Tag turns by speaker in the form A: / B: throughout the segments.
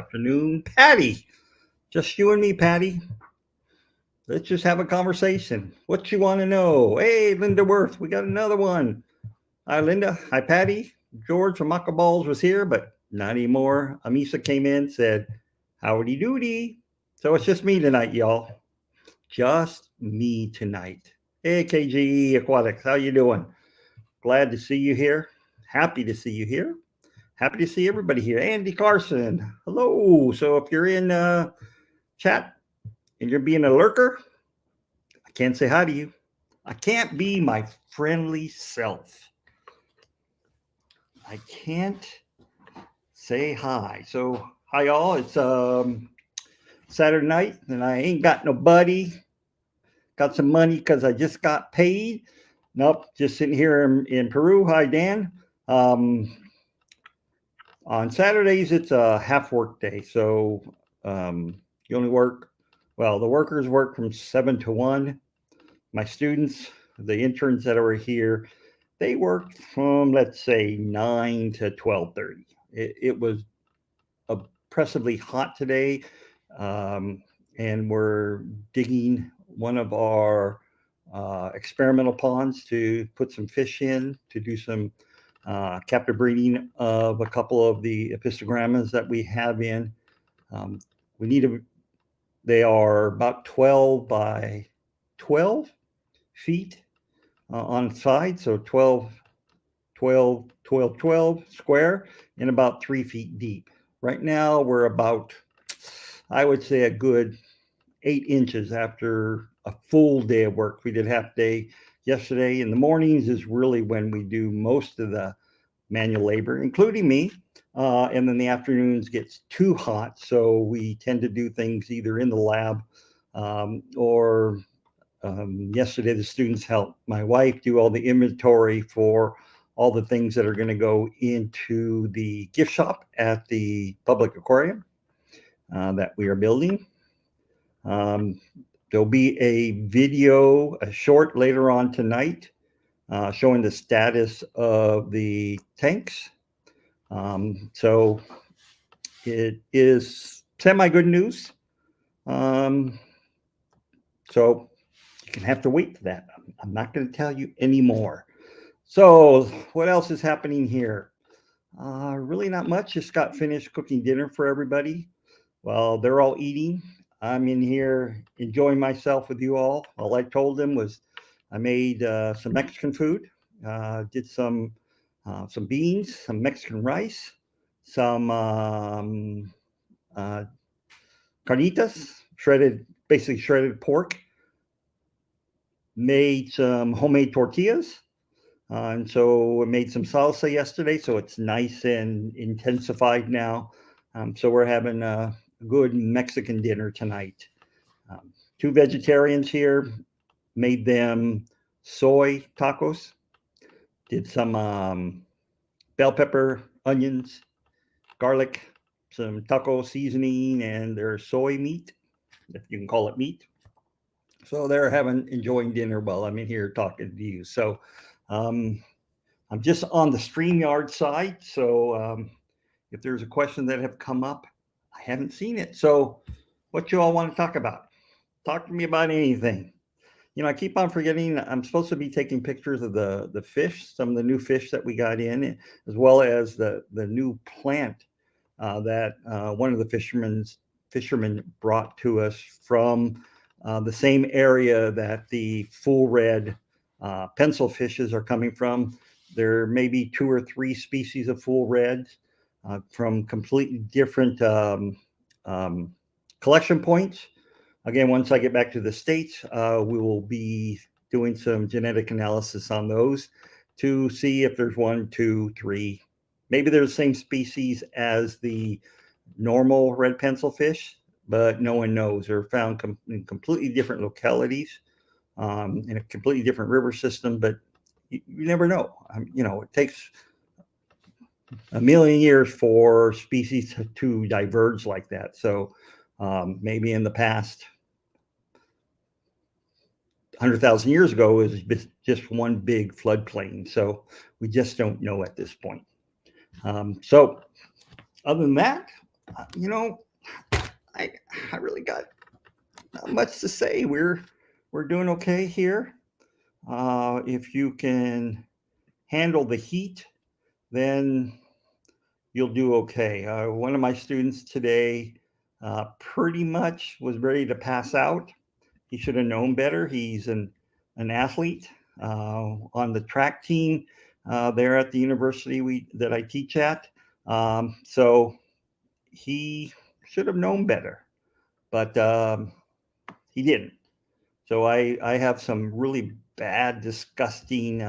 A: afternoon. Patty, just you and me, Patty. Let's just have a conversation. What you want to know? Hey, Linda Worth, we got another one. Hi, Linda. Hi, Patty. George from Maka Balls was here, but not anymore. Amisa came in, said, howdy doody. So it's just me tonight, y'all. Just me tonight. Hey, KGE Aquatics, how you doing? Glad to see you here. Happy to see you here. Happy to see everybody here. Andy Carson, hello. So if you're in chat and you're being a lurker, I can't say hi to you. I can't be my friendly self. I can't say hi. So hi y'all. It's Saturday night and I ain't got nobody. Got some money because I just got paid. Nope, just sitting here in Peru. Hi Dan. On Saturdays, it's a half work day. So you only work, well, the workers work from 7 to 1. My students, the interns that are here, they worked from, let's say, 9 to 12:30. It was oppressively hot today. And we're digging one of our experimental ponds to put some fish in, to do some captive breeding of a couple of the epistogrammas that we have in. We need to, they are about 12 by 12 feet on side, so 12, 12, 12, 12 square and about 3 feet deep. Right now we're about, I would say, a good 8 inches after a full day of work. We did half day yesterday. In the mornings is really when we do most of the manual labor, including me. And then the afternoons gets too hot, so we tend to do things either in the lab or yesterday the students helped my wife do all the inventory for all the things that are going to go into the gift shop at the public aquarium that we are building. There'll be a video, a short later on tonight, showing the status of the tanks. So it is semi good news. So you can have to wait for that. I'm not going to tell you anymore. So what else is happening here? Really not much. Just got finished cooking dinner for everybody. While they're all eating, I'm in here enjoying myself with you all. All I told them was I made some Mexican food, did some beans, some Mexican rice, some carnitas, basically shredded pork, made some homemade tortillas. And so I made some salsa yesterday, so it's nice and intensified now. So we're having a good Mexican dinner tonight. 2 vegetarians here, made them soy tacos, did some bell pepper, onions, garlic, some taco seasoning, and their soy meat, if you can call it meat. So they're enjoying dinner while I'm in here talking to you. So I'm just on the StreamYard side. So if there's a question that have come up, I haven't seen it. So what you all want to talk about? Talk to me about anything. You know, I keep on forgetting I'm supposed to be taking pictures of the fish, some of the new fish that we got in, as well as the new plant that one of the fishermen brought to us from the same area that the full red pencil fishes are coming from. There may be 2 or 3 species of full reds from completely different collection points. Again, once I get back to the States, we will be doing some genetic analysis on those to see if there's 1, 2, 3. Maybe they're the same species as the normal red pencil fish, but no one knows. They're found in completely different localities, in a completely different river system, but you never know. You know, it takes a million years for species to diverge like that. So maybe in the past 100,000 years ago, it was just one big floodplain. So we just don't know at this point. So other than that, You know, I I really got not much to say. We're doing okay here. If you can handle the heat, then you'll do okay. One of my students today pretty much was ready to pass out. He should have known better. He's an athlete on the track team there at the university that I teach at. So he should have known better, but he didn't. So I have some really bad, disgusting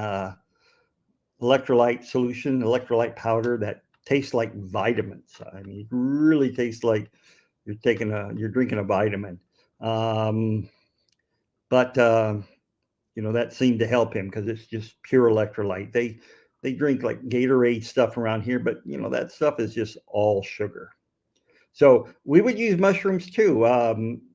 A: electrolyte powder that tastes like vitamins. I mean, it really tastes like you're drinking a vitamin. Um, but that seemed to help him because it's just pure electrolyte. They drink like Gatorade stuff around here, but that stuff is just all sugar. So we would use mushrooms too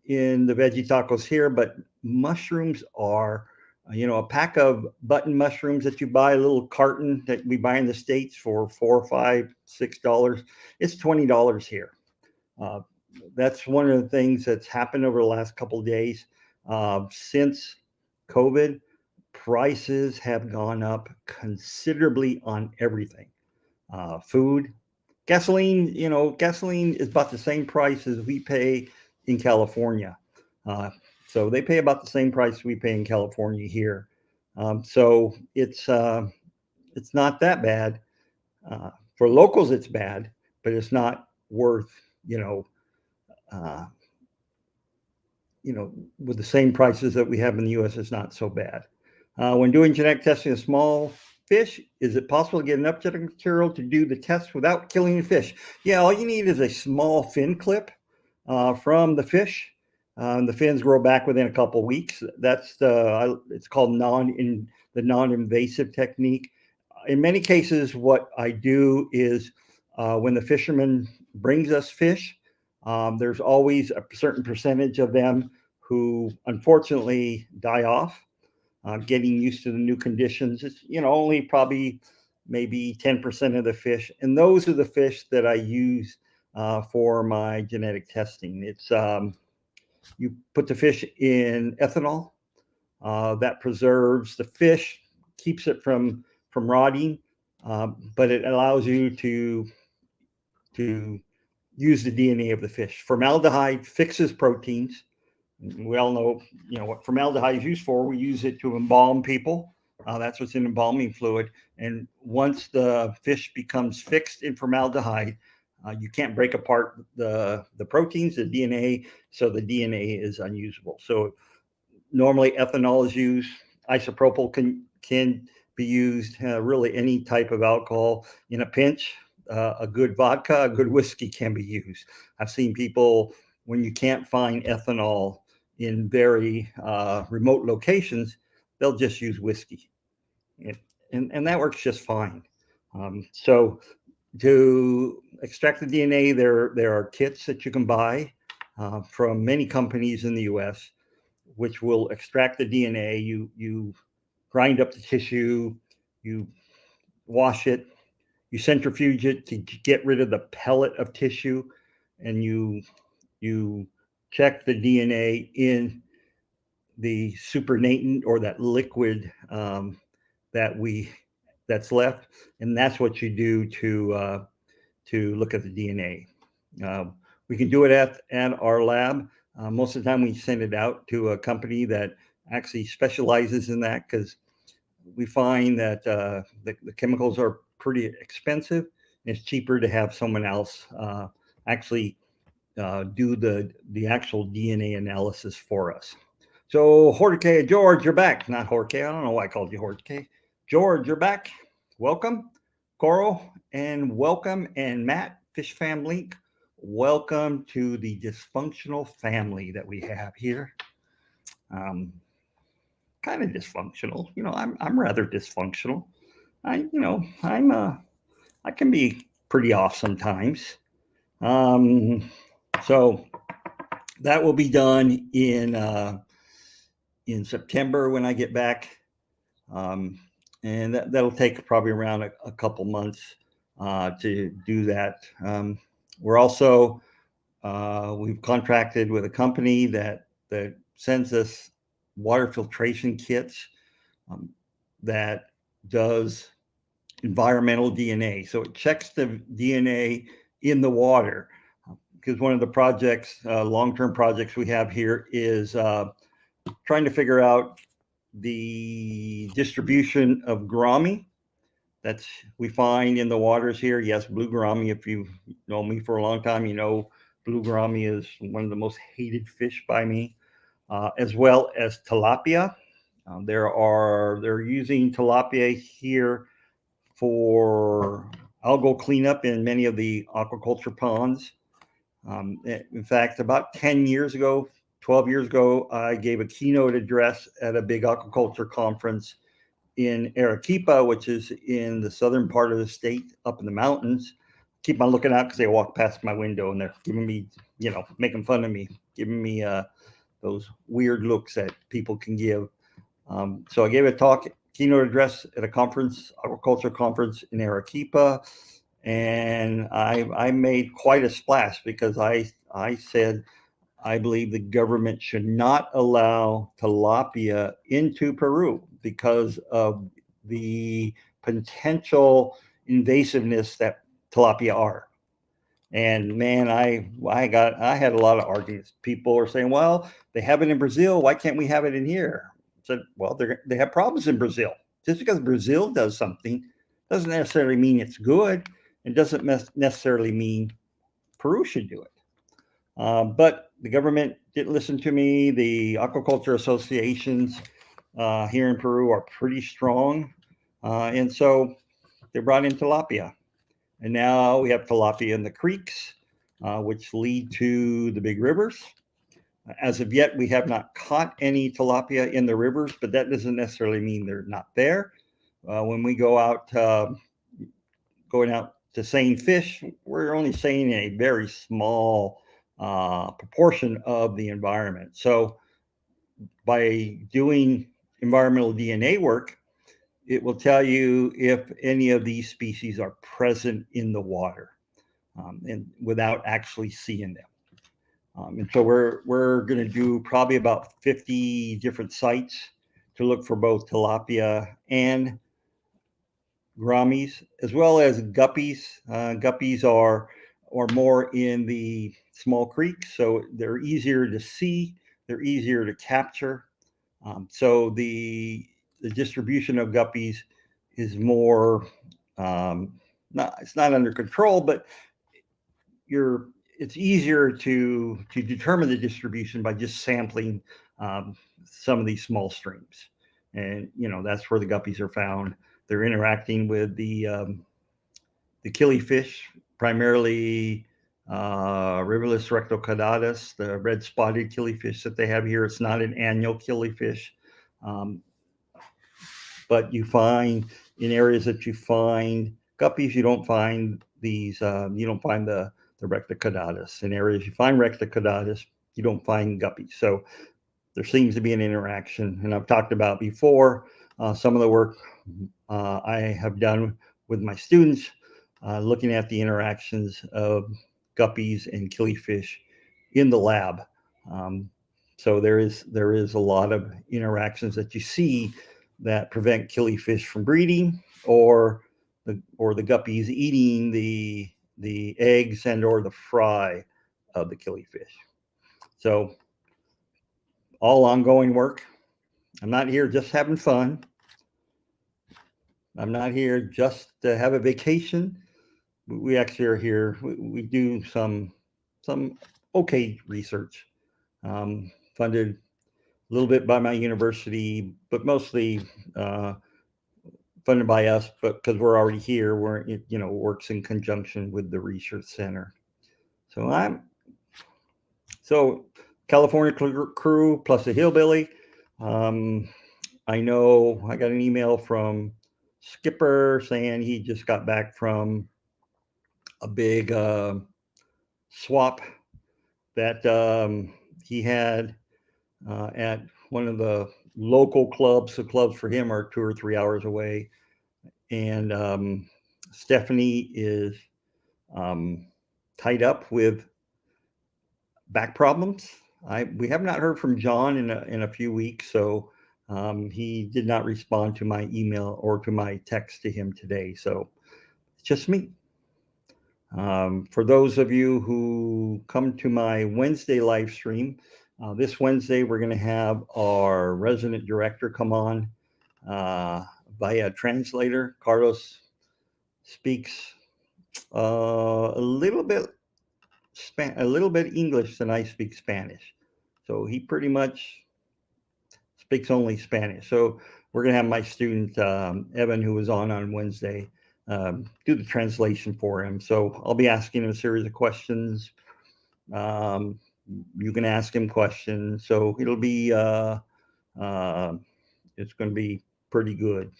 A: in the veggie tacos here, but mushrooms are, a pack of button mushrooms that you buy, a little carton that we buy in the States for $4, $5, $6. It's $20 here. Uh, that's one of the things that's happened over the last couple of days. Since COVID, prices have gone up considerably on everything. Food, gasoline is about the same price as we pay in California. Uh, so they pay about the same price we pay in California here. So it's not that bad. For locals, it's bad, but it's not worth you know uh, with the same prices that we have in the U.S. It's not so bad. When doing genetic testing of small fish, is it possible to get enough genetic material to do the test without killing the fish? Yeah, all you need is a small fin clip from the fish. The fins grow back within a couple of weeks. It's called the non-invasive technique. In many cases, what I do is when the fisherman brings us fish, there's always a certain percentage of them who unfortunately die off, getting used to the new conditions. It's only probably maybe 10% of the fish, and those are the fish that I use for my genetic testing. It's You put the fish in ethanol that preserves the fish, keeps it from rotting, but it allows you to use the DNA of the fish. Formaldehyde fixes proteins. We all know, what formaldehyde is used for. We use it to embalm people. That's what's in embalming fluid. And once the fish becomes fixed in formaldehyde, you can't break apart the proteins, the DNA, so the DNA is unusable. So normally ethanol is used. Isopropyl can be used. Really, any type of alcohol in a pinch. A good vodka, a good whiskey can be used. I've seen people when you can't find ethanol in very remote locations, they'll just use whiskey, and that works just fine. So to extract the DNA, there are kits that you can buy from many companies in the U.S which will extract the DNA. You grind up the tissue, you wash it, you centrifuge it to get rid of the pellet of tissue, and you check the DNA in the supernatant or that liquid that we that's left, and that's what you do to look at the DNA. We can do it at our lab. Most of the time, we send it out to a company that actually specializes in that because we find that the chemicals are pretty expensive. And it's cheaper to have someone else actually do the actual DNA analysis for us. So, Jorge, George, you're back. Not Jorge. I don't know why I called you Jorge. George, you're back. Welcome. Coral, and welcome. And Matt, Fish Fam Link, welcome to the dysfunctional family that we have here. Um, kind of dysfunctional. I'm rather dysfunctional. I can be pretty off sometimes. Um, so that will be done in September when I get back. And that'll take probably around a couple months to do that. We're also we've contracted with a company that sends us water filtration kits um, that does environmental DNA. So it checks the DNA in the water. Because one of the projects, long-term projects we have here is trying to figure out the distribution of gourami that's we find in the waters here. Yes, blue gourami. If you know me for a long time, you know blue gourami is one of the most hated fish by me, as well as tilapia. They're using tilapia here for algal cleanup in many of the aquaculture ponds. In fact, about 10 years ago, 12 years ago, I gave a keynote address at a big aquaculture conference in Arequipa, which is in the southern part of the state, up in the mountains. Keep on looking out because they walk past my window and they're giving me, making fun of me, giving me those weird looks that people can give. So I gave a keynote address at a conference, agriculture conference in Arequipa, and I made quite a splash because I said I believe the government should not allow tilapia into Peru because of the potential invasiveness that tilapia are. And man, I had a lot of arguments. People are saying, "Well, they have it in Brazil. Why can't we have it in here?" I said, "Well, they have problems in Brazil. Just because Brazil does something doesn't necessarily mean it's good, and doesn't necessarily mean Peru should do it." But the government didn't listen to me. The aquaculture associations here in Peru are pretty strong, and so they brought in tilapia. And now we have tilapia in the creeks, which lead to the big rivers. As of yet, we have not caught any tilapia in the rivers, but that doesn't necessarily mean they're not there. When we go out, going out to seine fish, we're only seeing a very small proportion of the environment. So by doing environmental DNA work, it will tell you if any of these species are present in the water, and without actually seeing them. And so we're going to do probably about 50 different sites to look for both tilapia and gouramis, as well as guppies. Guppies are more in the small creeks, so they're easier to see, they're easier to capture. So the distribution of guppies is more not it's not under control, but you're it's easier to determine the distribution by just sampling some of these small streams, and that's where the guppies are found. They're interacting with the killifish, primarily Rivulus rectocaudatus, the red spotted killifish that they have here. It's not an annual killifish, um, but you find in areas that you find guppies, you don't find these. You don't find the rectocaudatus. In areas you find rectocaudatus, you don't find guppies. So there seems to be an interaction, and I've talked about before some of the work I have done with my students, looking at the interactions of guppies and killifish in the lab. Um, so there is a lot of interactions that you see that prevent killifish from breeding, or the guppies eating the eggs and or the fry of the killifish. So all ongoing work. I'm not here just having fun. I'm not here just to have a vacation. We actually are here. We do some okay research, funded a little bit by my university, but mostly uh, funded by us. But because we're already here, works in conjunction with the research center. So so California crew plus a hillbilly. Um, I know I got an email from Skipper saying he just got back from a big swap that he had at one of the local clubs. The clubs for him are 2 or 3 hours away. And Stephanie is um, tied up with back problems. We have not heard from John in a few weeks, so he did not respond to my email or to my text to him today. So it's just me. For those of you who come to my Wednesday live stream, this Wednesday we're going to have our resident director come on via translator. Carlos speaks a little bit English than I speak Spanish, so he pretty much speaks only Spanish. So we're going to have my student Evan, who was on Wednesday, do the translation for him. So I'll be asking him a series of questions. You can ask him questions. So it'll be it's going to be pretty good.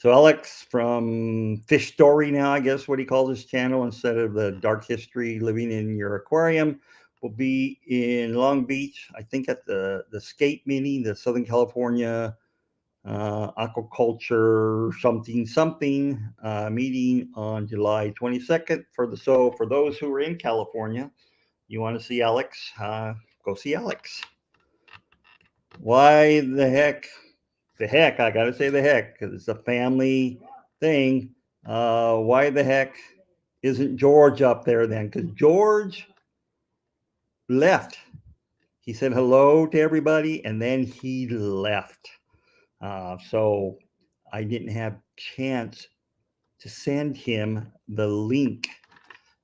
A: So Alex from Fish Story now, I guess what he calls his channel instead of the Dark History Living in Your Aquarium, will be in Long Beach, I think at the skate meeting, the Southern California aquaculture something meeting on July 22nd. For those who are in California, you want to see Alex, go see Alex. Why the heck? I gotta say the heck, because it's a family thing. Why the heck isn't George up there then? Because George left. He said hello to everybody and then he left. So I didn't have chance to send him the link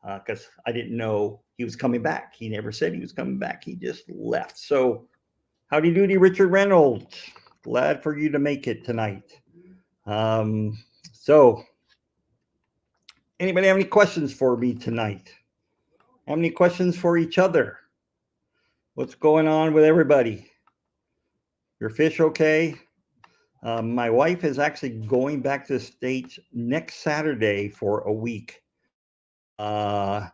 A: because I didn't know he was coming back. He never said he was coming back. He just left. So howdy doody, Richard Reynolds. Glad for you to make it tonight. So anybody have any questions for me tonight? Have any questions for each other? What's going on with everybody? Your fish okay? My wife is actually going back to the States next Saturday for a week. For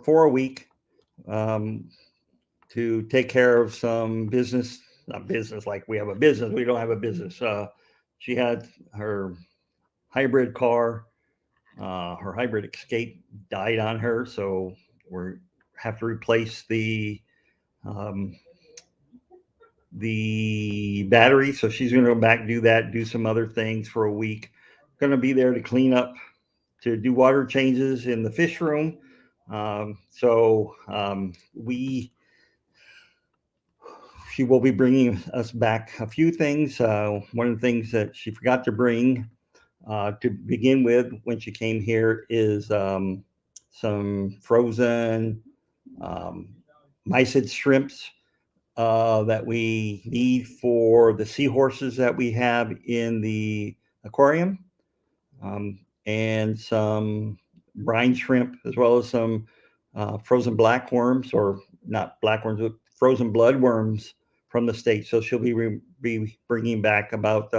A: a week to take care of some business, not business like we have a business. We don't have a business. She had her hybrid car, her hybrid Escape died on her, so we have to replace the battery. So she's going to go back, do that, do some other things for a week. Going to be there to clean up, to do water changes in the fish room. She will be bringing us back a few things. One of the things that she forgot to bring to begin with when she came here is some frozen mysid shrimps that we need for the seahorses that we have in the aquarium, and some brine shrimp, as well as some frozen blackworms, or not blackworms, but frozen bloodworms from the States. So she'll be bringing back about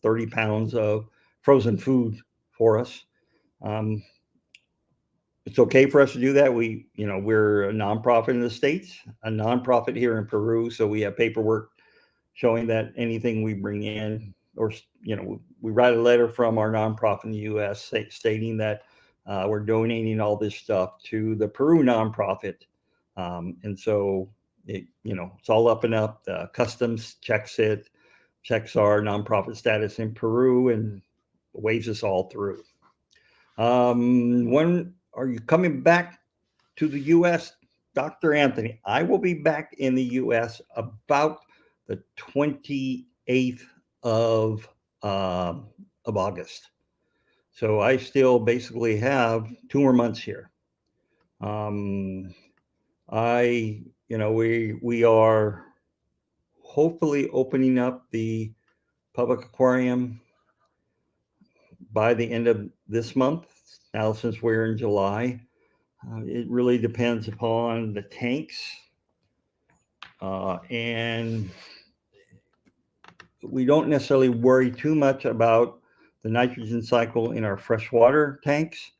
A: 30 pounds of frozen food for us. It's okay for us to do that. We're a nonprofit in the States, a nonprofit here in Peru. So we have paperwork showing that anything we bring in, or, we write a letter from our nonprofit in the U.S. stating that we're donating all this stuff to the Peru nonprofit. And so it's all up and up. The customs checks our nonprofit status in Peru and waves us all through. When are you coming back to the U.S., Dr. Anthony? I will be back in the U.S. about the 28th of August. So I still basically have 2 more months here. We are hopefully opening up the public aquarium by the end of this month. Now, since we're in July, it really depends upon the tanks, and we don't necessarily worry too much about the nitrogen cycle in our freshwater tanks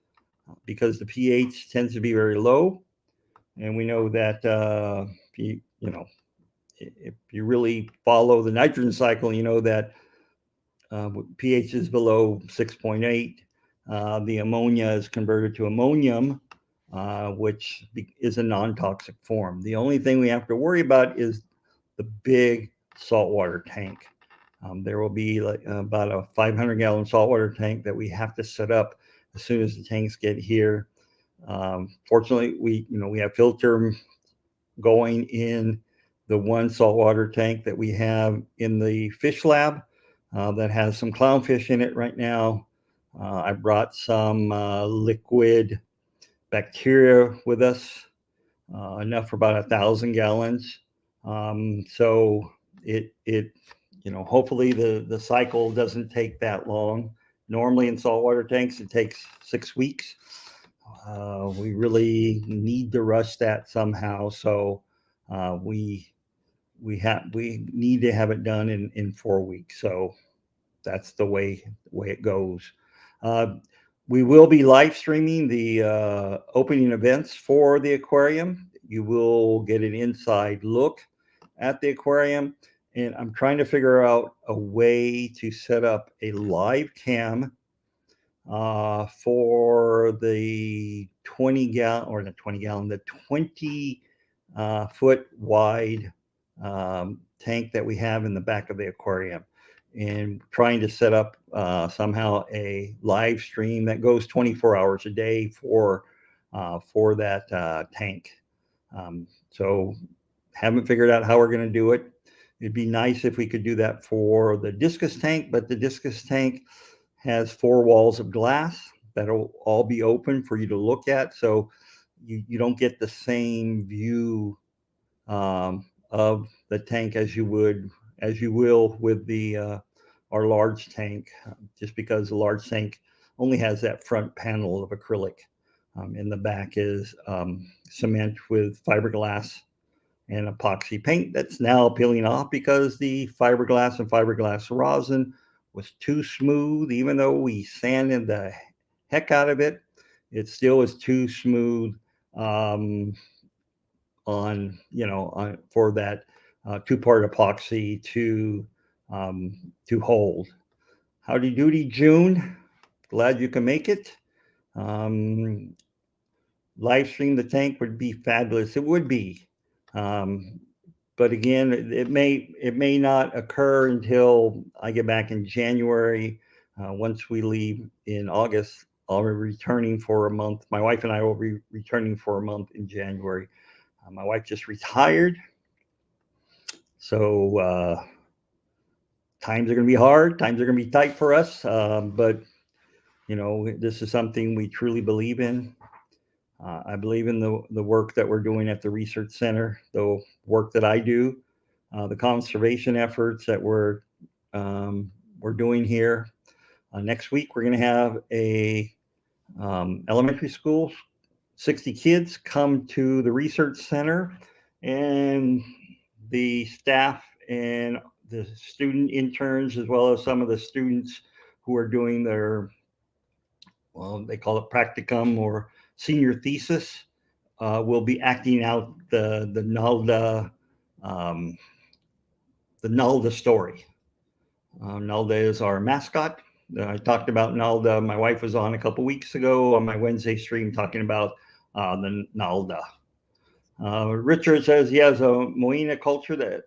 A: because the pH tends to be very low, and we know that if you really follow the nitrogen cycle, you know that pH is below 6.8. The ammonia is converted to ammonium, which is a non-toxic form. The only thing we have to worry about is the big saltwater tank. There will be like about a 500-gallon saltwater tank that we have to set up as soon as the tanks get here. Fortunately, we have filter going in the one saltwater tank that we have in the fish lab that has some clownfish in it right now. I brought some liquid bacteria with us, enough for about 1,000 gallons. So hopefully the cycle doesn't take that long. Normally in saltwater tanks, it takes 6 weeks. We really need to rush that somehow. So we need to have it done in 4 weeks. So that's the way it goes. Uh, we will be live streaming the opening events for the aquarium. You will get an inside look at the aquarium, and I'm trying to figure out a way to set up a live cam for the 20 foot wide tank that we have in the back of the aquarium, and trying to set up somehow a live stream that goes 24 hours a day for that tank. So haven't figured out how we're going to do it. It'd be nice if we could do that for the discus tank, but the discus tank has 4 walls of glass that'll all be open for you to look at. So you don't get the same view of the tank as you will with the our large tank, just because the large tank only has that front panel of acrylic. In the back is cement with fiberglass and epoxy paint that's now peeling off because the fiberglass and fiberglass rosin was too smooth. Even though we sanded the heck out of it, it still was too smooth for that 2-part epoxy to hold. Howdy doody, June. Glad you can make it. Live stream the tank would be fabulous. It would be. But again, it may not occur until I get back in January. Once we leave in August, I'll be returning for a month. My wife and I will be returning for a month in January. My wife just retired, so times are going to be hard. Times are going to be tight for us, but this is something we truly believe in. I believe in the work that we're doing at the research center, the work that I do, the conservation efforts that we're doing here. Next week, we're going to have a elementary school, 60 kids come to the research center, and the staff and the student interns, as well as some of the students who are doing their, well, they call it practicum or senior thesis, will be acting out the Nalda story. Nalda is our mascot. I talked about Nalda. My wife was on a couple weeks ago on my Wednesday stream talking about the Nalda. Richard says he has a Moina culture that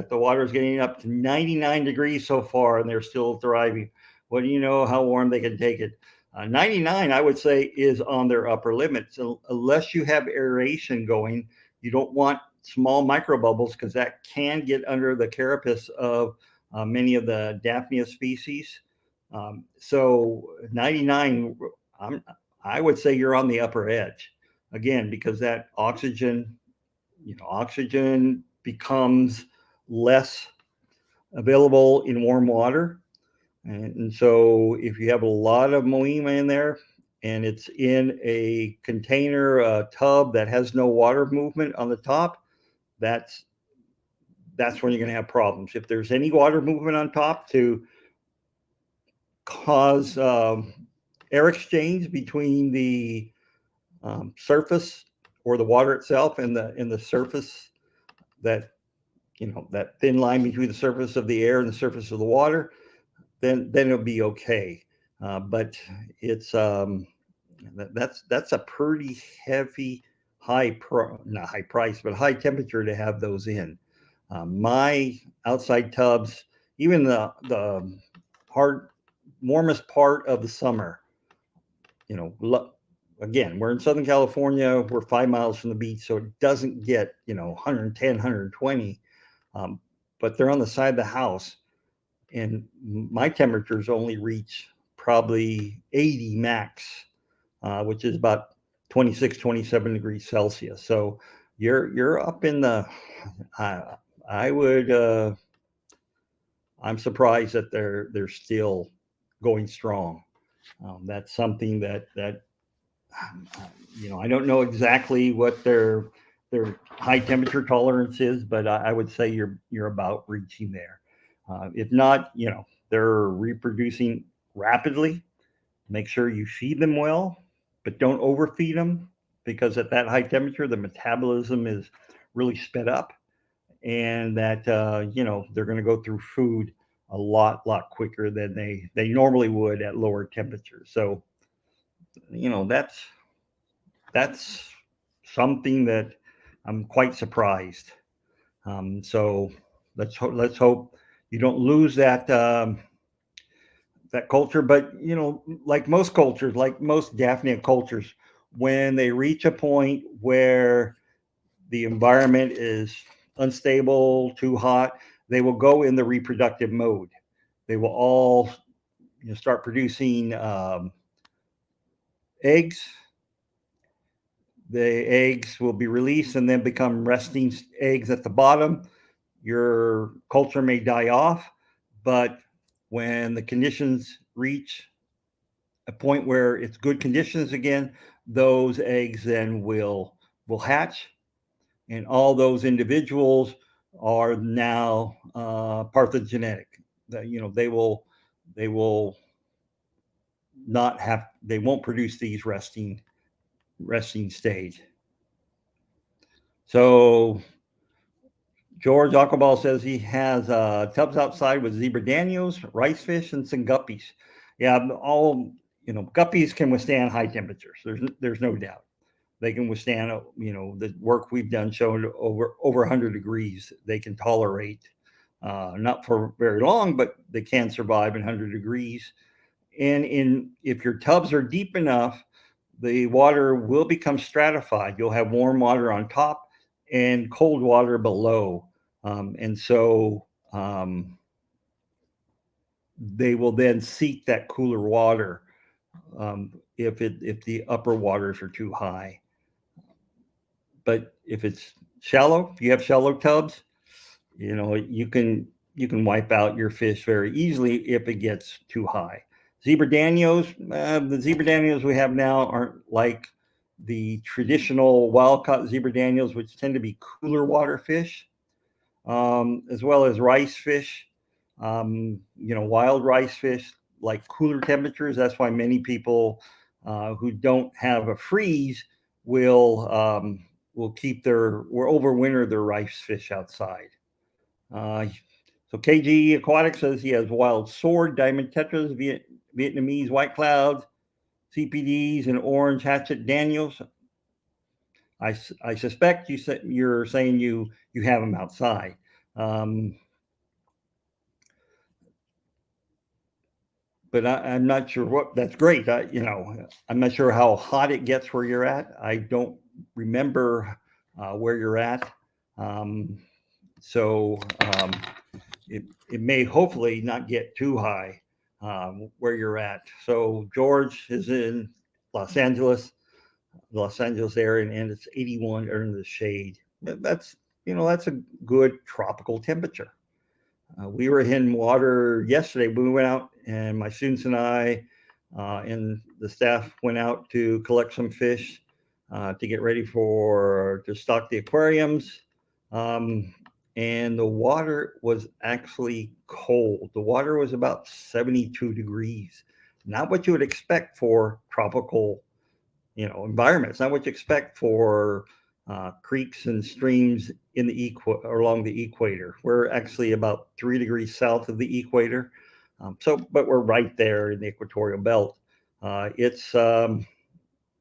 A: the water is getting up to 99 degrees so far, and they're still thriving. What do you know how warm they can take it? 99, I would say, is on their upper limit. So unless you have aeration going, you don't want small micro bubbles, because that can get under the carapace of many of the Daphnia species. So 99, I would say you're on the upper edge. Again, because that oxygen becomes less available in warm water. And so if you have a lot of Moima in there and it's in a container, a tub that has no water movement on the top, that's when you're going to have problems. If there's any water movement on top to cause air exchange between the surface or the water itself and the surface, that thin line between the surface of the air and the surface of the water, then it'll be okay. But it's that's a pretty heavy, not high price, but high temperature to have those in. My outside tubs, even the hard warmest part of the summer, you know, again, we're in Southern California, we're 5 miles from the beach, so it doesn't get, 110, 120. Um, but they're on the side of the house, and my temperatures only reach probably 80 max, which is about 26, 27 degrees Celsius. So you're up in the, I, I would, I'm surprised that they're still going strong. That's something that I don't know exactly what their high temperature tolerance is, but I would say you're about reaching there. If not, they're reproducing rapidly. Make sure you feed them well, but don't overfeed them, because at that high temperature, the metabolism is really sped up, and that they're going to go through food a lot quicker than they normally would at lower temperatures. So that's something that I'm quite surprised. So let's hope you don't lose that culture. But like most cultures, like most Daphnia cultures, when they reach a point where the environment is unstable, too hot, they will go in the reproductive mode. They will all start producing eggs. The eggs will be released and then become resting eggs at the bottom. Your culture may die off, but when the conditions reach a point where it's good conditions again, those eggs then will hatch, and all those individuals are now parthenogenetic. They will not have they won't produce these resting stage. So George Aquaball says he has tubs outside with zebra daniels, rice fish, and some guppies. Yeah, all guppies can withstand high temperatures. There's no doubt they can withstand. The work we've done showed over 100 degrees they can tolerate. Not for very long, but they can survive in 100 degrees. And if your tubs are deep enough, the water will become stratified. You'll have warm water on top and cold water below. And so they will then seek that cooler water if the upper waters are too high. But if it's shallow, if you have shallow tubs, you can wipe out your fish very easily if it gets too high. The zebra danios we have now aren't like the traditional wild caught zebra danios, which tend to be cooler water fish, as well as rice fish. Wild rice fish like cooler temperatures. That's why many people who don't have a freeze will keep will overwinter their rice fish outside. Uh, so KG Aquatic says he has wild sword, diamond tetras, Vietnamese white clouds, CPDs, and orange hatchet Daniels. I suspect you're saying you have them outside. Um, but I'm not sure what. That's great. I'm not sure how hot it gets where you're at. I don't remember where you're at. Um, so it may hopefully not get too high where you're at. So George is in Los Angeles, Los Angeles area, and it's 81 in the shade. That's a good tropical temperature. We were in water yesterday. We went out, and my students and I and the staff went out to collect some fish to get ready to stock the aquariums. Um, and the water was actually cold. The water was about 72 degrees. Not what you would expect for tropical, environments. Not what you expect for creeks and streams along the equator. We're actually about 3 degrees south of the equator. But we're right there in the equatorial belt. It's The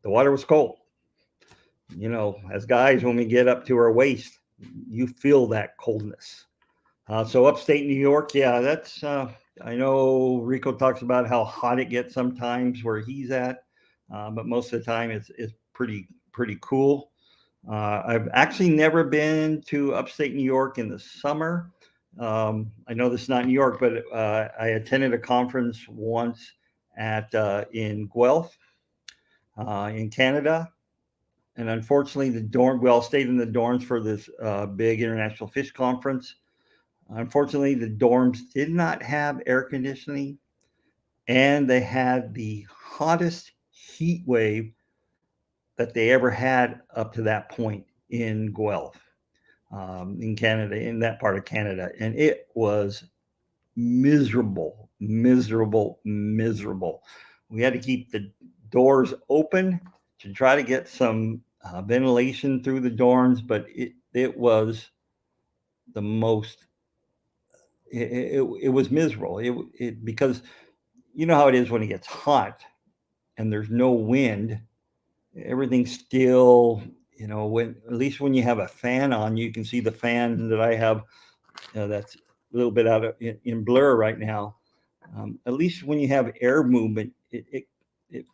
A: water was cold. As guys, when we get up to our waist, you feel that coldness. So upstate New York, yeah, that's. I know Rico talks about how hot it gets sometimes where he's at, but most of the time it's pretty cool. I've actually never been to upstate New York in the summer. I know this is not New York, but I attended a conference once at in Guelph, in Canada, and unfortunately, we all stayed in the dorms for this big international fish conference. Unfortunately, the dorms did not have air conditioning, and they had the hottest heat wave that they ever had up to that point in Guelph, in Canada, in that part of Canada. And it was miserable, miserable, miserable. We had to keep the doors open to try to get some ventilation through the dorms, but it was the most. It was miserable. Because you know how it is when it gets hot and there's no wind, everything's still. When at least when you have a fan on, you can see the fan that I have. That's a little bit out of in blur right now. At least when you have air movement, it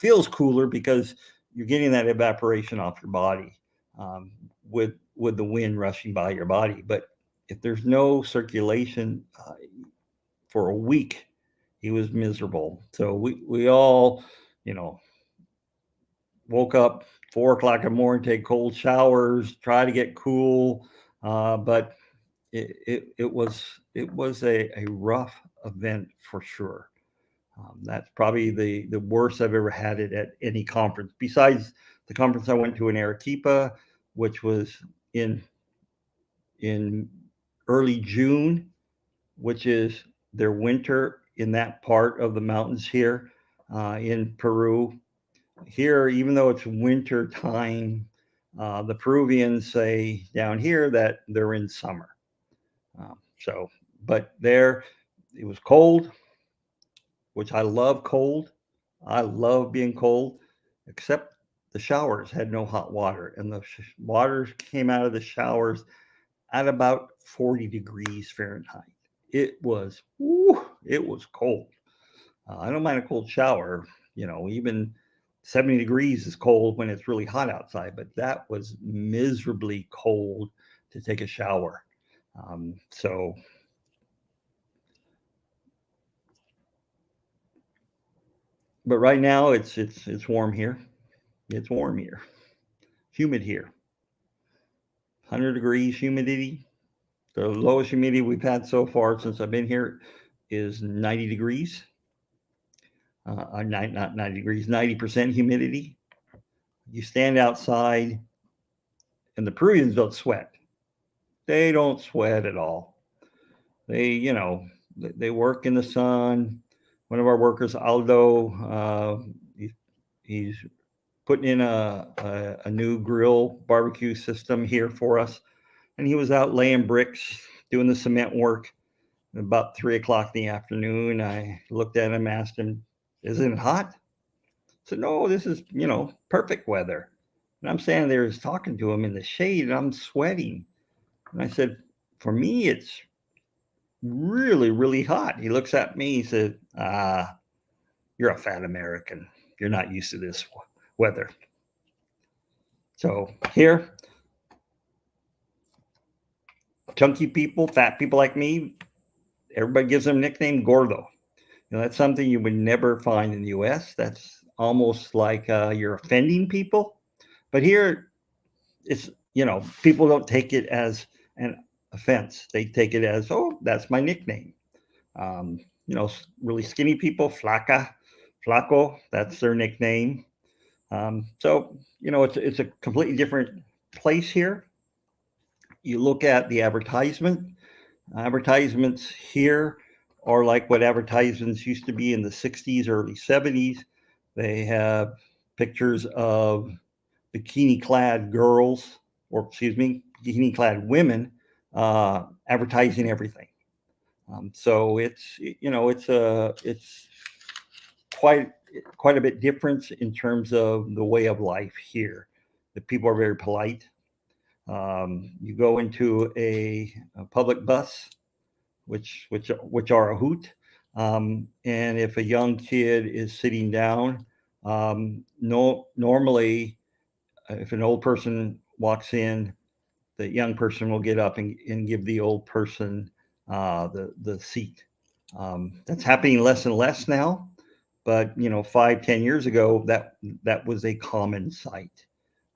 A: feels cooler because you're getting that evaporation off your body, with the wind rushing by your body. But if there's no circulation for a week, he was miserable. So we all, you know, woke up 4 o'clock in the morning, take cold showers, try to get cool, but it was a rough event for sure. That's probably the worst I've ever had it at any conference. Besides the conference I went to in Arequipa, which was in in early June, which is their winter in that part of the mountains here, in Peru. Here, even though it's winter time, the Peruvians say down here that they're in summer. So, but there, it was cold, which I love cold. I love being cold, except the showers had no hot water, and the water came out of the showers at about 40 degrees Fahrenheit. It was cold. I don't mind a cold shower. Even 70 degrees is cold when it's really hot outside, but that was miserably cold to take a shower. So, but right now it's warm here. It's warm here, humid here. 100 degrees humidity. The lowest humidity we've had so far since I've been here is 90 degrees. Not 90 degrees, 90% humidity. You stand outside, and the Peruvians don't sweat. They don't sweat at all. They work in the sun. One of our workers, Aldo, he's putting in a new grill barbecue system here for us, and he was out laying bricks, doing the cement work. About 3 o'clock in the afternoon, I looked at him, asked him, "Isn't it hot?" I said, "No, this is perfect weather." And I'm standing there, just talking to him in the shade, and I'm sweating. And I said, "For me, it's really, really hot." He looks at me. He said, "Ah, you're a fat American. You're not used to this weather." So here, chunky people, fat people like me, everybody gives them a nickname, Gordo. That's something you would never find in the U.S. That's almost like you're offending people. But here, it's people don't take it as an offense. They take it as, oh, that's my nickname. Um, really skinny people, flaco, that's their nickname. So it's a completely different place here. You look at the advertisements here are like what advertisements used to be in the 60s, early 70s. They have pictures of bikini clad girls, or excuse me, bikini clad women, advertising everything. So it's quite quite a bit different in terms of the way of life here. The people are very polite. You go into a public bus, which are a hoot. And if a young kid is sitting down, no, normally if an old person walks in, the young person will get up and give the old person the seat. That's happening less and less now, but 5-10 years ago that was a common sight.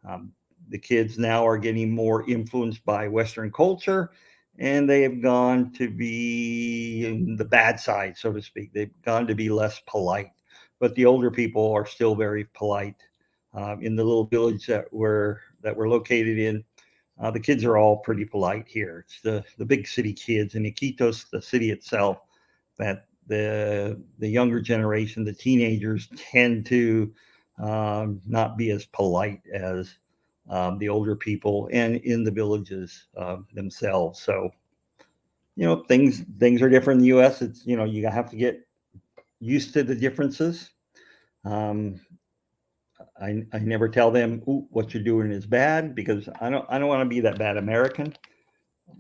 A: Um, the kids now are getting more influenced by Western culture, and they have gone to be the bad side, so to speak. They've gone to be less polite, but the older people are still very polite. In the little village that we're located in, the kids are all pretty polite here. It's the big city kids in Iquitos, the city itself, that the younger generation, the teenagers, tend to not be as polite as the older people and in the villages themselves. So things are different in the U.S. It's you have to get used to the differences. Um, I never tell them, "Ooh, what you're doing is bad," because I don't want to be that bad American.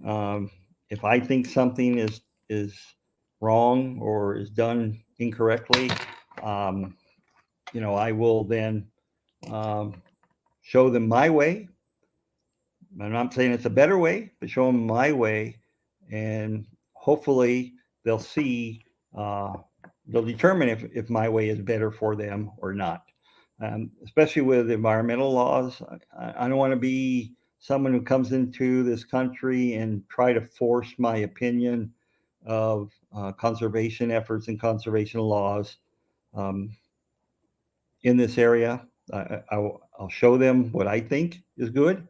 A: Um, if I think something is wrong or is done incorrectly, um, I will then um, show them my way. I'm not saying it's a better way, but show them my way, and hopefully they'll see, uh, they'll determine if my way is better for them or not. Especially with environmental laws, I don't want to be someone who comes into this country and try to force my opinion of conservation efforts and conservation laws um, in this area. I'll show them what I think is good,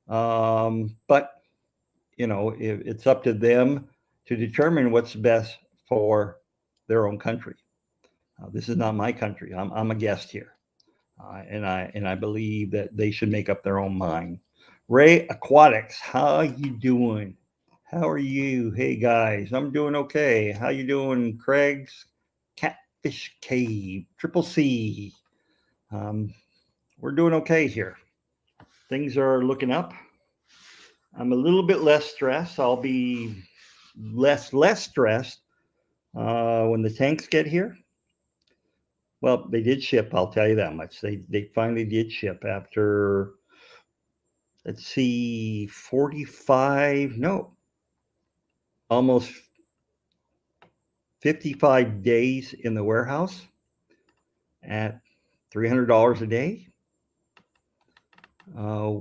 A: but it's up to them to determine what's best for their own country. This is not my country. I'm a guest here, and I believe that they should make up their own mind. Ray Aquatics, how you doing? How are you? Hey guys, I'm doing okay. How you doing, Craig's Catfish Cave, Triple C? Um, we're doing okay here. Things are looking up. I'm a little bit less stressed. I'll be less stressed when the tanks get here. Well, they did ship. I'll tell you that much. They finally did ship after, let's see, 45, no, almost 55 days in the warehouse at $300 a day. Uh,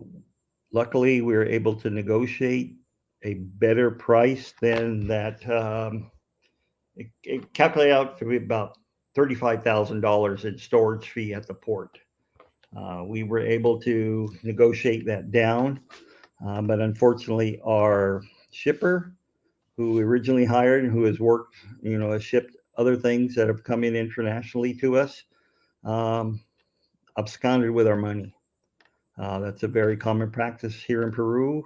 A: Luckily, we were able to negotiate a better price than that. It calculated out to be about $35,000 in storage fee at the port. We were able to negotiate that down, but unfortunately, our shipper, who we originally hired and who has worked, has shipped other things that have come in internationally to us, um, absconded with our money. That's a very common practice here in Peru.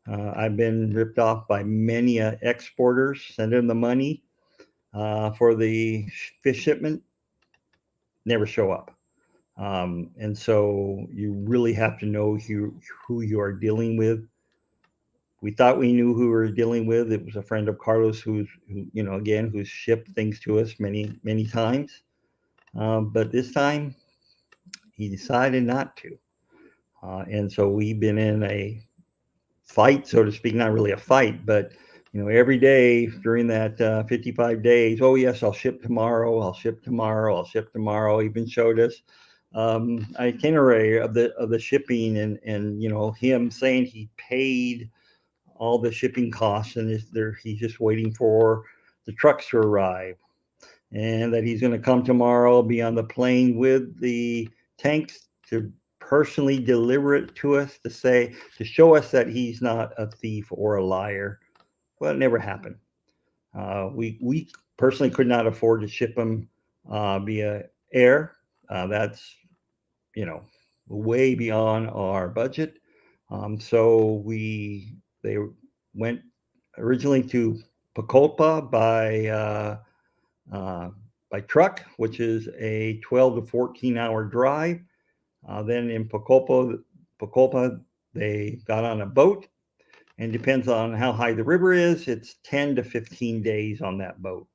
A: I've been ripped off by many exporters, send them the money for the fish shipment, never show up. And so you really have to know who you are dealing with. We thought we knew who we were dealing with. It was a friend of Carlos who's shipped things to us many, many times. But this time he decided not to. And so we've been in a fight, so to speak, not really a fight, but every day during that 55 days, oh yes, I'll ship tomorrow, I'll ship tomorrow, I'll ship tomorrow. Even showed us itinerary of the shipping, and him saying he paid all the shipping costs, and he's just waiting for the trucks to arrive, and that he's going to come tomorrow, be on the plane with the tanks to personally deliver it to us, to show us that he's not a thief or a liar. Well, it never happened. We personally could not afford to ship them via air. That's you know way beyond our budget. So they went originally to Pacolpa by truck, which is a 12 to 14-hour drive. Then in Pacolpa, they got on a boat, and depends on how high the river is. It's 10 to 15 days on that boat.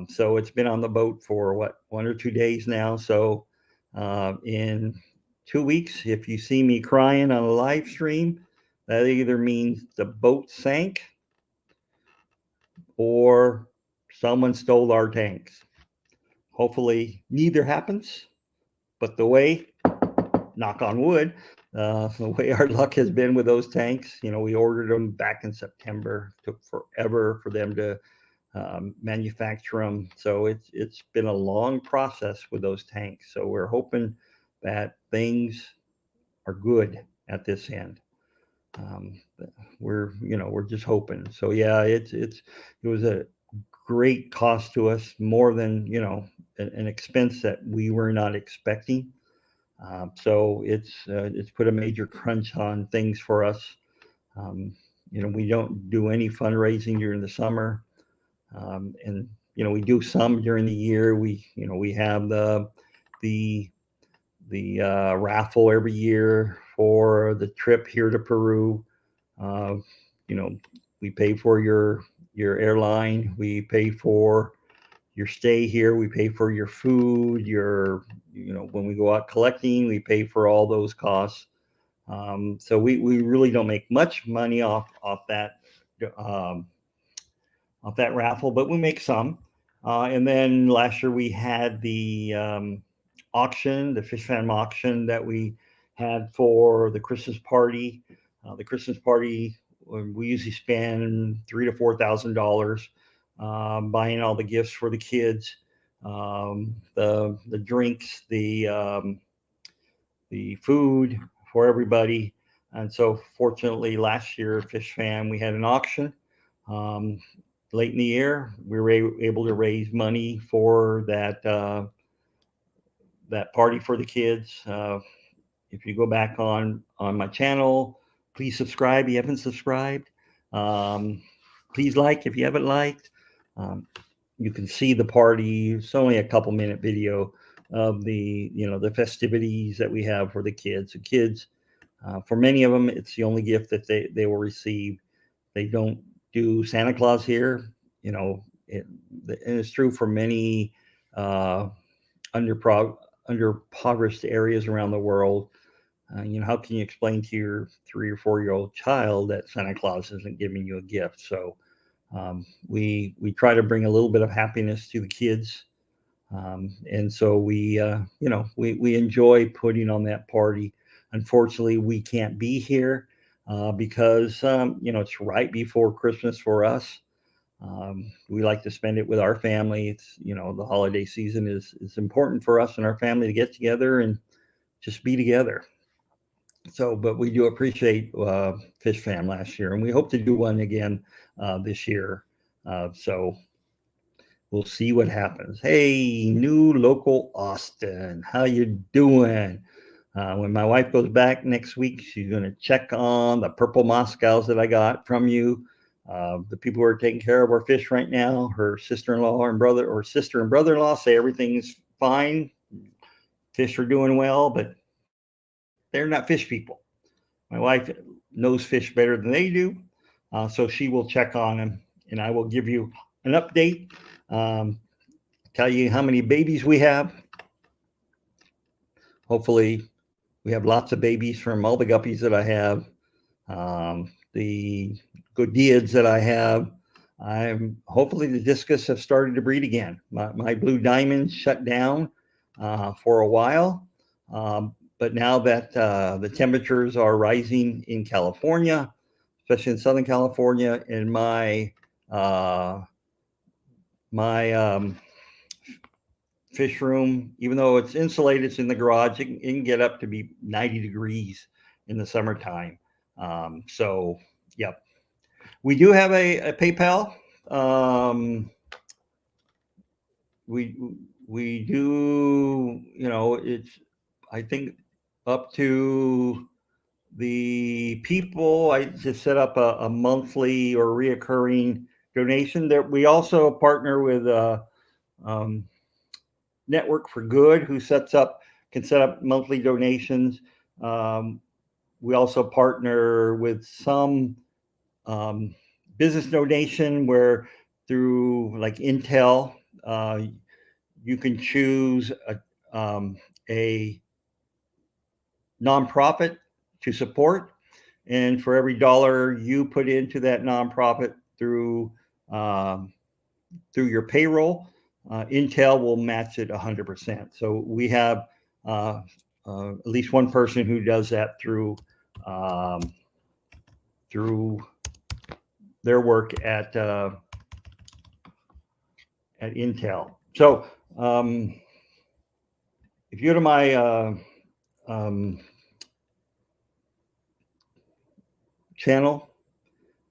A: So it's been on the boat for 1 or 2 days now. So in 2 weeks, if you see me crying on a live stream, that either means the boat sank or someone stole our tanks. Hopefully, neither happens. But the way, knock on wood, the way our luck has been with those tanks, we ordered them back in September. It took forever for them to manufacture them. So it's been a long process with those tanks. So we're hoping that things are good at this end. Um, we're just hoping. So yeah, it was a great cost to us, more than an expense that we were not expecting. So it's put a major crunch on things for us. Um, we don't do any fundraising during the summer. And we do some during the year. We have the raffle every year for the trip here to Peru. Uh, you know, we pay for your airline. We pay for your stay here. We pay for your food. When we go out collecting, we pay for all those costs. So we really don't make much money off that. Um, off that raffle, but we make some. And then last year we had the auction, the Fish Fam auction that we had for the Christmas party. The Christmas party, we usually spend $3,000 to $4,000 buying all the gifts for the kids, the drinks, the food for everybody. And so, fortunately, last year, Fish Fam, we had an auction. Um, Late in the year, we were able to raise money for that party for the kids. If you go back on my channel, please subscribe if you haven't subscribed. Um, Please like if you haven't liked. Um, you can see the party. It's only a couple-minute video of the festivities that we have for the kids. The kids, for many of them, it's the only gift that they will receive. They don't do Santa Claus here. And it's true for many uh, underpoverished areas around the world. How can you explain to your 3 or 4 year old child that Santa Claus isn't giving you a gift? So we try to bring a little bit of happiness to the kids, and so we enjoy putting on that party. Unfortunately, we can't be here because it's right before Christmas for us. We like to spend it with our family. It's the holiday season is important for us and our family to get together and just be together. So, but we do appreciate Fish Fam last year, and we hope to do one again this year. So we'll see what happens. Hey, new local Austin, how you doing? When my wife goes back next week, she's going to check on the purple Moscows that I got from you. The people who are taking care of our fish right now, her sister-in-law and brother, or sister and brother-in-law, say everything's fine. Fish are doing well, but they're not fish people. My wife knows fish better than they do, so she will check on them, and I will give you an update. Tell you how many babies we have. Hopefully, we have lots of babies from all the guppies that I have, the godiads that I have. Hopefully the discus have started to breed again. My blue diamonds shut down for a while, but now that the temperatures are rising in California, especially in Southern California, and my fish room, even though it's insulated, it's in the garage, it can get up to be 90 degrees in the summertime. So, yep. We do have a PayPal. We we do, it's, I think, up to the people. I just set up a monthly or reoccurring donation. There, we also partner with um, Network for Good, who can set up monthly donations. Um, we also partner with some um, business donation where through like Intel, uh, you can choose a nonprofit to support, and for every dollar you put into that nonprofit um, through your payroll, Intel will match it 100%. So we have uh, at least one person who does that um, through their work at Intel. So if you go to my um, channel,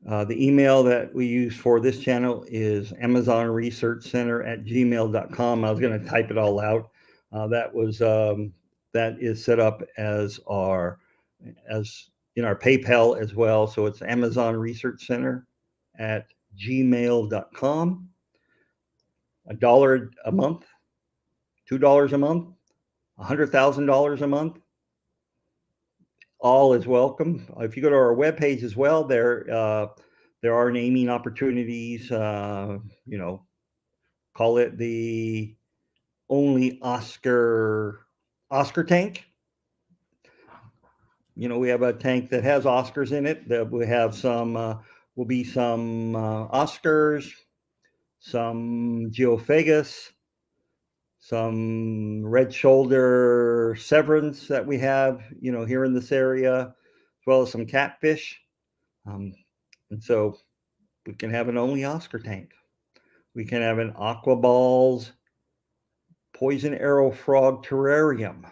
A: the email that we use for this channel is amazonresearchcenter@gmail.com. I was going to type it all out. That is set up as in our PayPal as well. So it's amazonresearchcenter@gmail.com. $1 a month, $2 a month, $100,000 a month, all is welcome. If you go to our webpage as well, there are naming opportunities. Call it the only Oscar tank. We have a tank that has Oscars in it. That we have will be some Oscars, some Geophagus, some red shoulder severance that we have, here in this area, as well as some catfish. And so we can have an only Oscar tank. We can have an aqua balls poison arrow frog terrarium.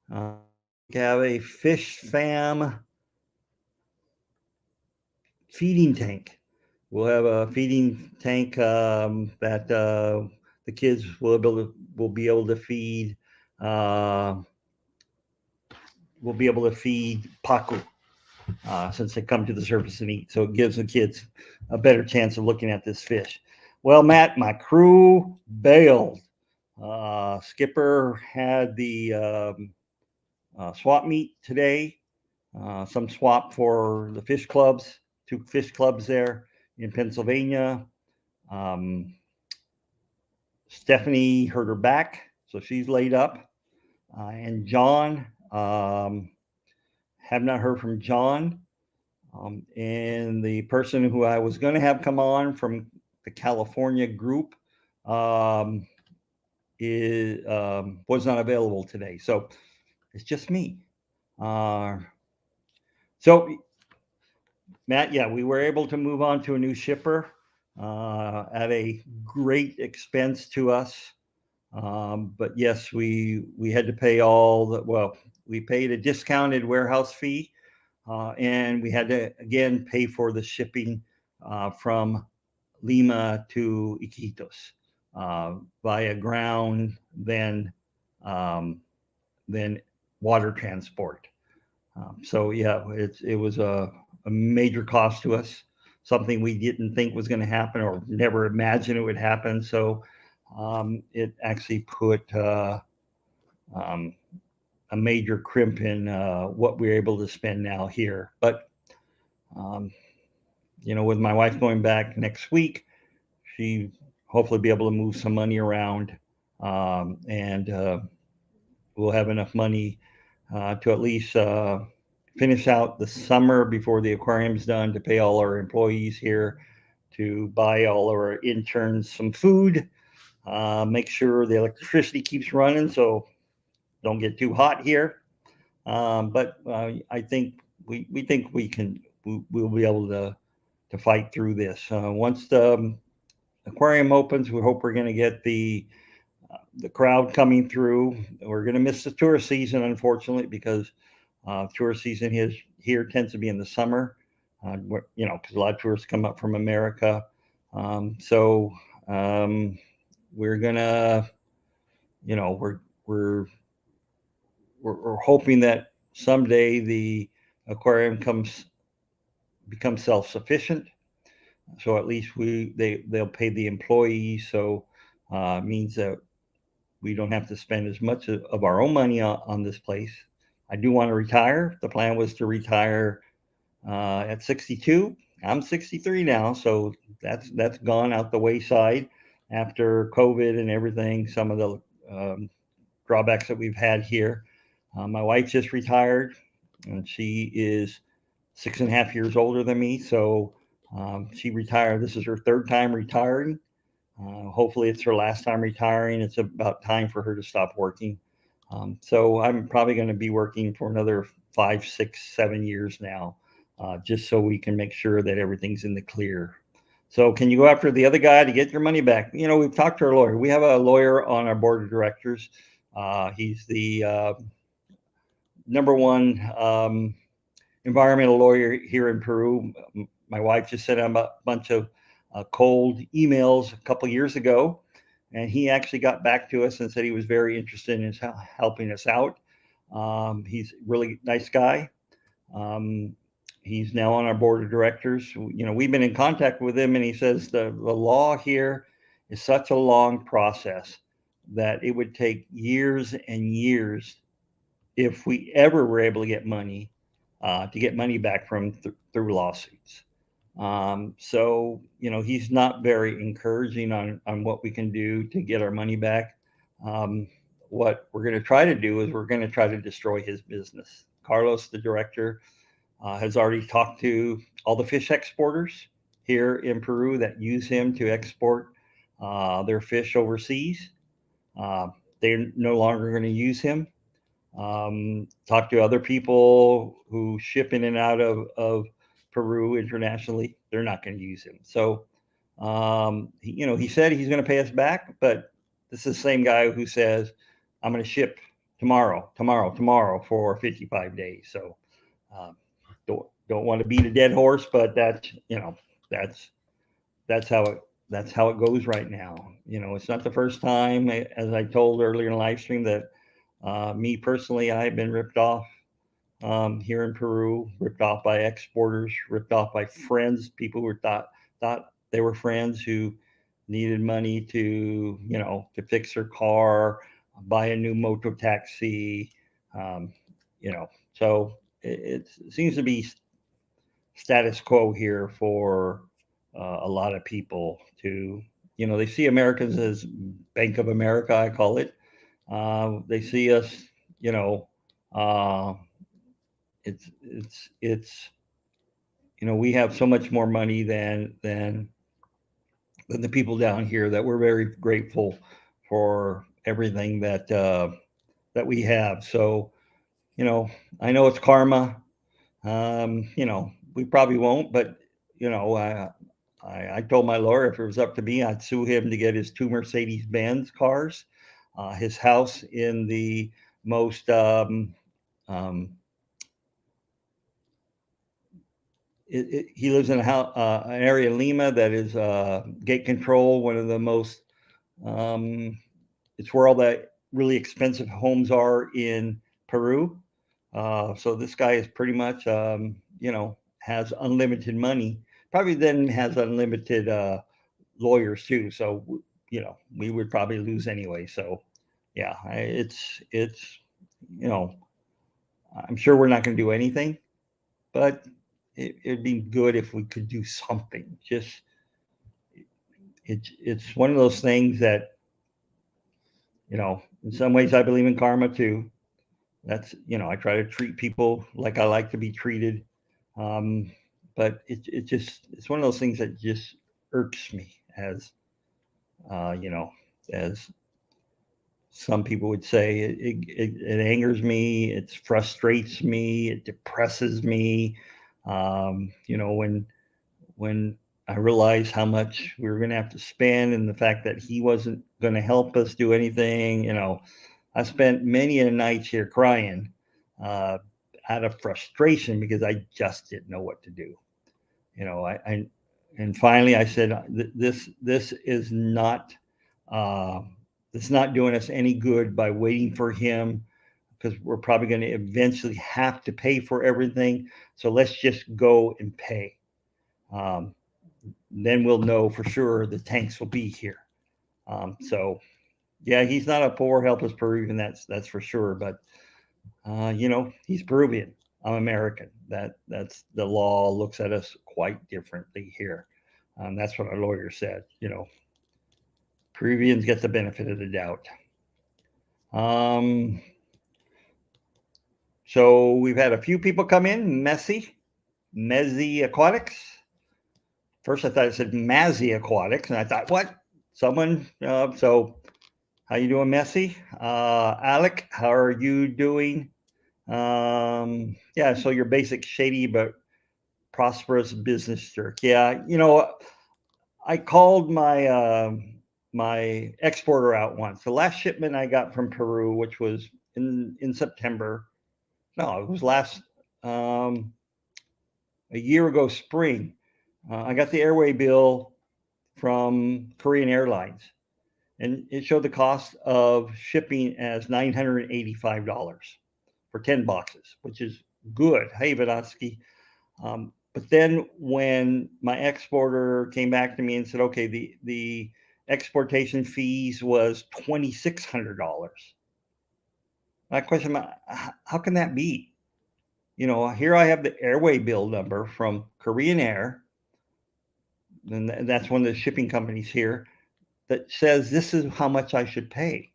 A: We have a fish fam feeding tank. We'll have a feeding tank that the kids will be able to feed. Will be able to feed pacu since they come to the surface and eat. So it gives the kids a better chance of looking at this fish. Well, Matt, my crew bailed. Skipper had the swap meet today. Some swap for the fish clubs, 2 fish clubs there in Pennsylvania. Stephanie hurt her back, so she's laid up. And John, have not heard from John. And the person who I was going to have come on from the California group was not available today. So it's just me. So, Matt, yeah, we were able to move on to a new shipper at a great expense to us. But yes, we had to pay we paid a discounted warehouse fee, and we had to again pay for the shipping from Lima to Iquitos via ground, then water transport. So yeah, it was a major cost to us, something we didn't think was going to happen or never imagined it would happen. So it actually put a major crimp in what we're able to spend now here. But with my wife going back next week, she hopefully be able to move some money around, and we'll have enough money to at least finish out the summer before the aquarium's done, to pay all our employees here, to buy all our interns some food, make sure the electricity keeps running so don't get too hot here. But I think we think we'll be able to fight through this. Once the aquarium opens, we hope we're going to get the crowd coming through. We're going to miss the tourist season, unfortunately, because tourist season here tends to be in the summer, because a lot of tourists come up from America. So we're gonna, we're hoping that someday the aquarium becomes self-sufficient. So at least they'll pay the employees. So it means that we don't have to spend as much of our own money on this place. I do want to retire. The plan was to retire at 62. I'm 63 now, so that's gone out the wayside after COVID and everything. Some of the drawbacks that we've had here. My wife just retired, and she is 6.5 years older than me. So she retired. This is her third time retiring. Hopefully, it's her last time retiring. It's about time for her to stop working. So I'm probably going to be working for another 5, 6, 7 years now, just so we can make sure that everything's in the clear. So can you go after the other guy to get your money back? We've talked to our lawyer. We have a lawyer on our board of directors. He's the number one environmental lawyer here in Peru. My wife just sent him a bunch of cold emails a couple years ago, and he actually got back to us and said he was very interested in helping us out. He's a really nice guy. Um, he's now on our board of directors. We've been in contact with him, and he says the law here is such a long process that it would take years and years if we ever were able to get money back from through lawsuits. So he's not very encouraging on what we can do to get our money back. What we're going to try to do is we're going to try to destroy his business. Carlos, the director, has already talked to all the fish exporters here in Peru that use him to export their fish overseas. Uh, they're no longer going to use him. Talk to other people who ship in and out of Peru internationally. They're not going to use him. So, he said he's going to pay us back, but this is the same guy who says, I'm going to ship tomorrow for 55 days. So, um, don't want to beat a dead horse, but that's that's how it goes right now. It's not the first time, as I told earlier in the live stream, that me personally, I've been ripped off here in Peru, ripped off by exporters, ripped off by friends, people who thought they were friends who needed money to fix their car, buy a new moto taxi. Um, so it seems to be status quo here for a lot of people. They see Americans as Bank of America, I call it. They see us, you know, uh, it's we have so much more money than the people down here, that we're very grateful for everything that we have. So you know, I know it's karma. We probably won't, but I told my lawyer if it was up to me, I'd sue him to get his two Mercedes Benz cars, his house in the most um, he lives in an area in Lima that is gate control, one of the most. Um, it's where all the really expensive homes are in Peru. So this guy is pretty much, has unlimited money. Probably then has unlimited lawyers too. So we would probably lose anyway. So yeah, it's you know, I'm sure we're not going to do anything, but it'd be good if we could do something. Just it's one of those things that in some ways I believe in karma too. That's I try to treat people like I like to be treated, um, but it's one of those things that just irks me, as uh, you know as some people would say. It angers me, it frustrates me, it depresses me. When I realized how much we were going to have to spend, and the fact that he wasn't going to help us do anything, I spent many a nights here crying uh, out of frustration because I just didn't know what to do. And finally I said, this is not uh, it's not doing us any good by waiting for him, because we're probably going to eventually have to pay for everything. So let's just go and pay. Um, then we'll know for sure the tanks will be here. So yeah, he's not a poor, helpless Peruvian. That's for sure. But he's Peruvian. I'm American. That's the law looks at us quite differently here. That's what our lawyer said. Peruvians get the benefit of the doubt. Um, so we've had a few people come in. Mezzi Aquatics. First, I thought it said Mazzy Aquatics, and I thought, what? Someone? So, how you doing, Messi? Alec, how are you doing? Yeah, so your basic shady but prosperous business jerk. Yeah, I called my exporter out once. The last shipment I got from Peru, which was in September. No, it was last a year ago spring. I got the airway bill from Korean Airlines, and it showed the cost of shipping as $985 for 10 boxes, which is good. Hey, Vidatsky. But then when my exporter came back to me and said, okay, the exportation fees was $2,600. I question, how can that be? Here I have the airway bill number from Korean Air, and that's one of the shipping companies here, that says this is how much I should pay.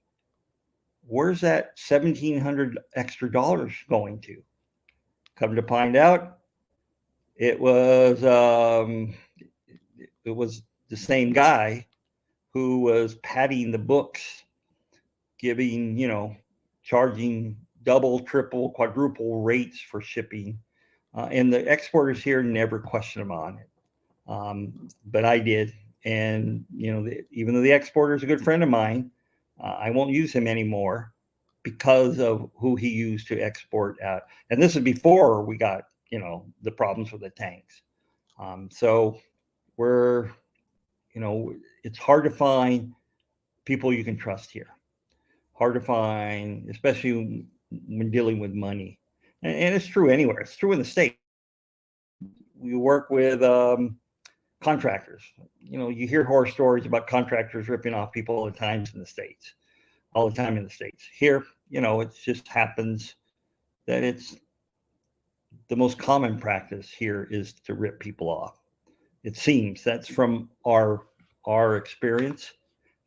A: Where's that $1,700 extra dollars going to? Come to find out, it was the same guy who was padding the books, giving charging double, triple, quadruple rates for shipping, and the exporters here never question him on it. But I did, and even though the exporter is a good friend of mine, I won't use him anymore because of who he used to export out. And this is before we got the problems with the tanks. So we're it's hard to find people you can trust here. Hard to find, especially when dealing with money. And it's true anywhere. It's true in the States. We work with contractors. You hear horror stories about contractors ripping off people all the time in the States. All the time in the States. Here, it just happens that it's the most common practice here is to rip people off. It seems that's from our experience.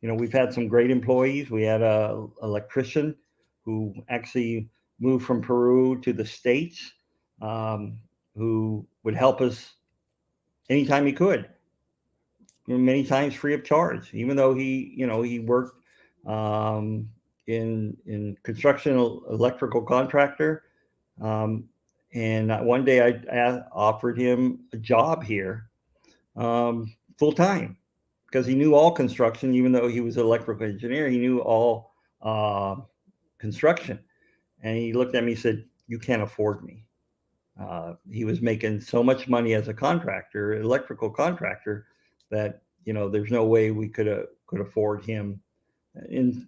A: We've had some great employees. We had a electrician who actually moved from Peru to the States, who would help us anytime he could, many times free of charge, even though he worked in construction, electrical contractor. And one day I offered him a job here, full time, because he knew all construction. Even though he was an electrical engineer, he knew all construction. And he looked at me and said, "You can't afford me." He was making so much money as a contractor, electrical contractor, that there's no way we could afford him. And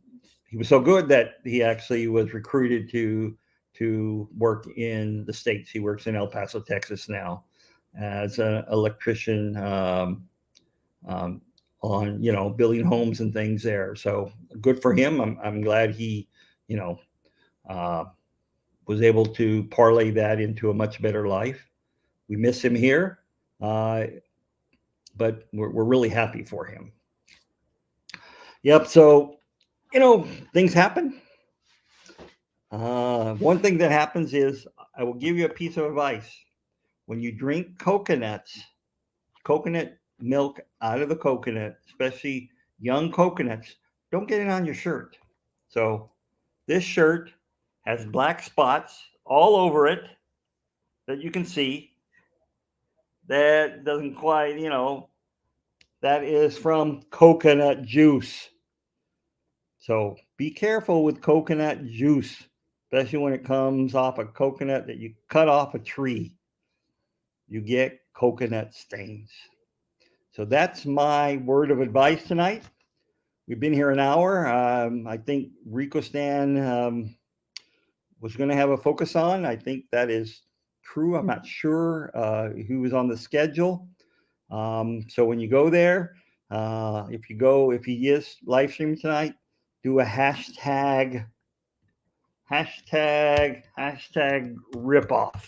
A: he was so good that he actually was recruited to work in the States. He works in El Paso, Texas now, as an electrician, on building homes and things there. So good for him. I'm glad he uh, was able to parlay that into a much better life. We miss him here, but we're really happy for him. Yep. So things happen. One thing that happens is I will give you a piece of advice. When you drink coconut milk out of the coconut, especially young coconuts, don't get it on your shirt. So this shirt has black spots all over it that you can see. That doesn't quite, that is from coconut juice. So be careful with coconut juice, especially when it comes off a coconut that you cut off a tree. You get coconut stains. So that's my word of advice tonight. We've been here an hour. I think Rico Stan was going to have a focus on. I think that is true. I'm not sure who was on the schedule. So when you go there, if you just live stream tonight, do a hashtag ripoff.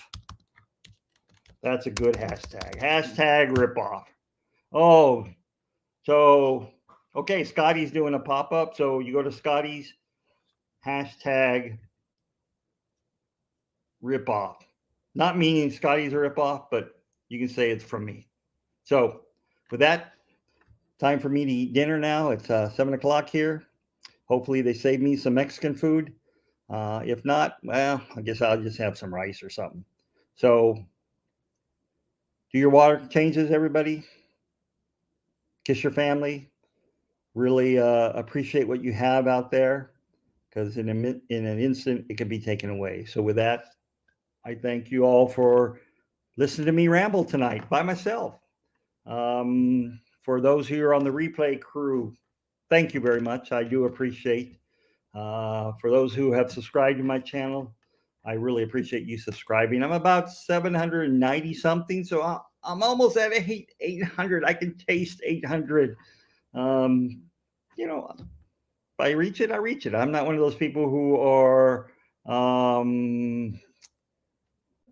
A: That's a good hashtag. Hashtag ripoff. Oh, so okay, Scotty's doing a pop up. So you go to Scotty's hashtag ripoff. Not meaning Scotty's a ripoff, but you can say it's from me. So with that, time for me to eat dinner now. It's 7 o'clock here. Hopefully they save me some Mexican food. If not, well, I guess I'll just have some rice or something. So do your water changes, everybody. Kiss your family. Really appreciate what you have out there, because in an instant it can be taken away. So with that, I thank you all for listening to me ramble tonight by myself. For those who are on the replay crew, thank you very much. I do appreciate. For those who have subscribed to my channel, I really appreciate you subscribing. I'm about 790 something, so I'm almost at 800. I can taste 800. If I reach it, I reach it. I'm not one of those people who are.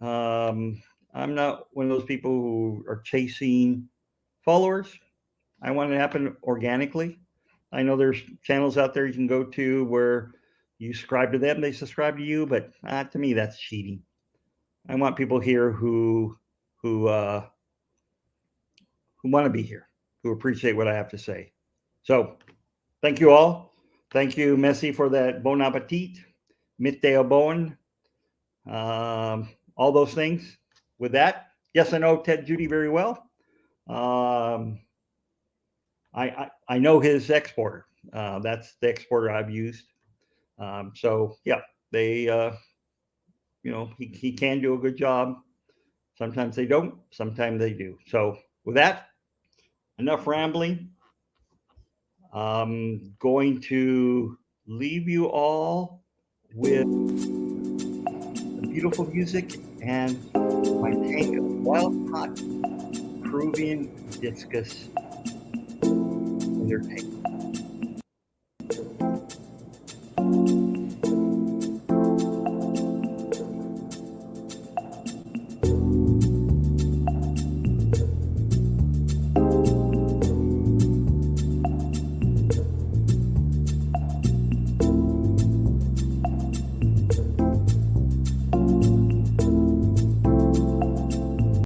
A: I'm not one of those people who are chasing followers. I want it to happen organically. I know there's channels out there you can go to where you subscribe to them, they subscribe to you, but to me that's cheating. I want people here who want to be here, who appreciate what I have to say. So, thank you all. Thank you, Messi, for that bon appetit, mit der bon, all those things. With that, yes, I know Ted Judy very well. I know his exporter. That's the exporter I've used. So yeah, they he can do a good job. Sometimes they don't. Sometimes they do. So with that, enough rambling. I'm going to leave you all with the beautiful music and my tank of wild caught Peruvian discus entertainment.